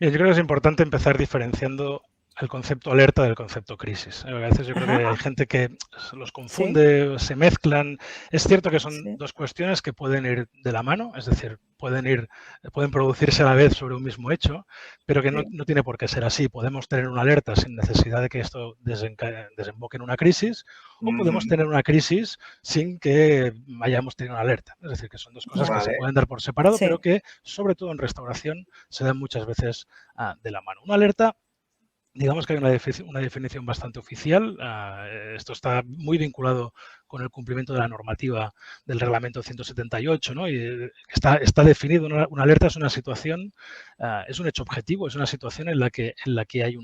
Bien, yo creo que es importante empezar diferenciando el concepto alerta del concepto crisis. A veces yo creo que Ajá, hay gente que los sí, confunde, se mezclan. Es cierto que son sí, dos cuestiones que pueden ir de la mano, es decir, pueden producirse a la vez sobre un mismo hecho, pero que sí. no tiene por qué ser así. Podemos tener una alerta sin necesidad de que esto desemboque en una crisis, o podemos Ujú. tener una crisis sin que hayamos tenido una alerta. Es decir, que son dos cosas que se Vale. pueden dar por separado, pero Sí, que, sobre todo en restauración, se dan muchas veces de la mano. Una alerta, digamos que hay una definición bastante oficial. Esto está muy vinculado con el cumplimiento de la normativa del reglamento 178, ¿no? Y está definido, una alerta es una situación, es un hecho objetivo, es una situación en la que hay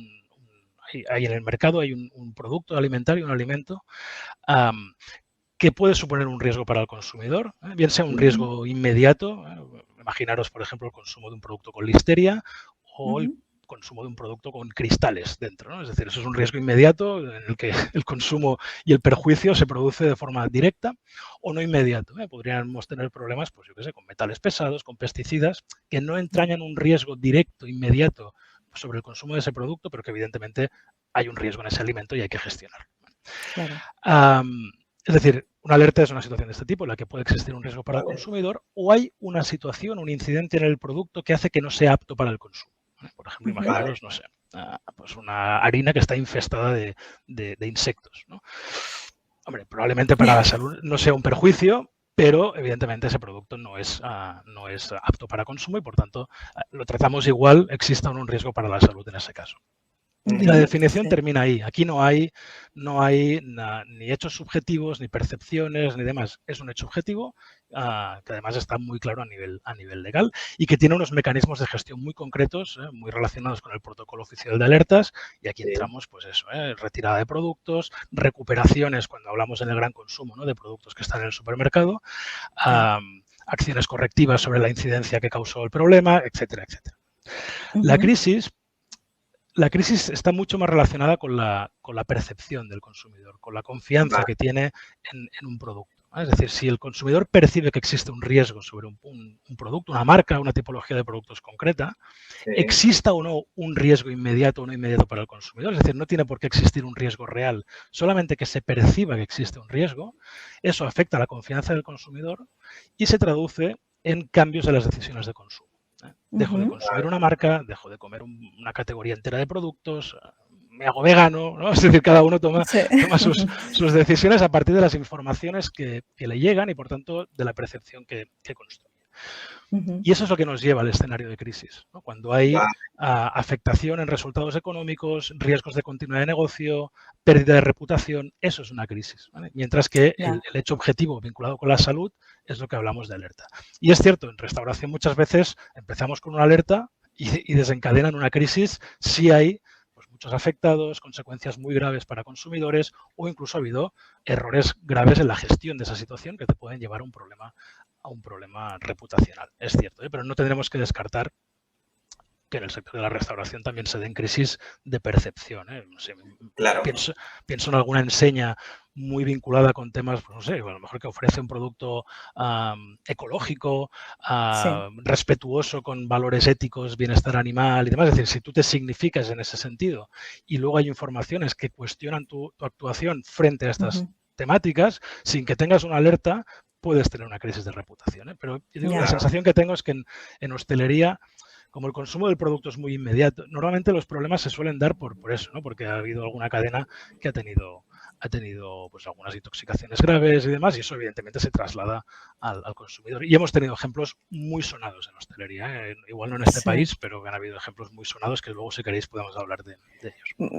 en el mercado hay un producto alimentario, un alimento, um, que puede suponer un riesgo para el consumidor, bien sea un ujú, riesgo inmediato, imaginaros, por ejemplo, el consumo de un producto con listeria o el ujú, consumo de un producto con cristales dentro, ¿no? Es decir, eso es un riesgo inmediato en el que el consumo y el perjuicio se produce de forma directa o no inmediato. Podríamos tener problemas, pues yo qué sé, con metales pesados, con pesticidas, que no entrañan un riesgo directo, inmediato sobre el consumo de ese producto, pero que evidentemente hay un riesgo en ese alimento y hay que gestionarlo. claro. Es decir, una alerta es una situación de este tipo en la que puede existir un riesgo para el Vale. consumidor o hay una situación, un incidente en el producto que hace que no sea apto para el consumo. Por ejemplo, Ujú, Vale. imaginaros, no sé, pues una harina que está infestada de insectos, ¿no? Hombre, probablemente para la salud no sea un perjuicio, pero evidentemente ese producto no es apto para consumo y por tanto lo tratamos igual, exista o no un riesgo para la salud en ese caso. Y la ujú, Ujú. definición sí, termina ahí. Aquí no hay ni hechos subjetivos, ni percepciones, ni demás. Es un hecho objetivo que además está muy claro a nivel legal y que tiene unos mecanismos de gestión muy concretos, muy relacionados con el protocolo oficial de alertas. Y aquí Sí. entramos, pues eso, retirada de productos, recuperaciones cuando hablamos en el gran consumo, ¿no?, de productos que están en el supermercado, ya. acciones correctivas sobre la incidencia que causó el problema, etcétera, etcétera. La Ujú, crisis la crisis está mucho más relacionada con la percepción del consumidor, con la confianza Vale. que tiene en un producto. Es decir, si el consumidor percibe que existe un riesgo sobre un producto, una marca, una tipología de productos concreta, Sí. exista o no un riesgo inmediato o no inmediato para el consumidor, es decir, no tiene por qué existir un riesgo real, solamente que se perciba que existe un riesgo, eso afecta a la confianza del consumidor y se traduce en cambios de las decisiones de consumo. Dejo de ujú, consumir una marca, dejo de comer una categoría entera de productos, me hago vegano, ¿no? Es decir, cada uno toma, sí. toma sus decisiones a partir de las informaciones que le llegan y, por tanto, de la percepción que construye. Ujú, Y eso es lo que nos lleva al escenario de crisis, ¿no? Cuando hay Vale. afectación en resultados económicos, riesgos de continuidad de negocio, pérdida de reputación, eso es una crisis, ¿vale? Mientras que el, ya. el hecho objetivo vinculado con la salud es lo que hablamos de alerta. Y es cierto, en restauración muchas veces empezamos con una alerta y desencadenan una crisis si hay, pues, muchos afectados, consecuencias muy graves para consumidores o incluso ha habido errores graves en la gestión de esa situación que te pueden llevar a un problema reputacional. Es cierto, pero no tendremos que descartar que en el sector de la restauración también se den crisis de percepción. No sé, Claro. pienso en alguna enseña muy vinculada con temas, pues no sé, a lo mejor que ofrece un producto ecológico, Sí. respetuoso con valores éticos, bienestar animal y demás. Es decir, si tú te significas en ese sentido y luego hay informaciones que cuestionan tu actuación frente a estas Ujú, temáticas, sin que tengas una alerta, puedes tener una crisis de reputación. Pero yo digo, la ya. Claro. sensación que tengo es que en hostelería, como el consumo del producto es muy inmediato, normalmente los problemas se suelen dar por eso, ¿no? Porque ha habido alguna cadena que ha tenido pues algunas intoxicaciones graves y demás, y eso evidentemente se traslada al consumidor. Y hemos tenido ejemplos muy sonados en hostelería, igual no en este Sí. país, pero han habido ejemplos muy sonados que luego, si queréis, podemos hablar de ellos.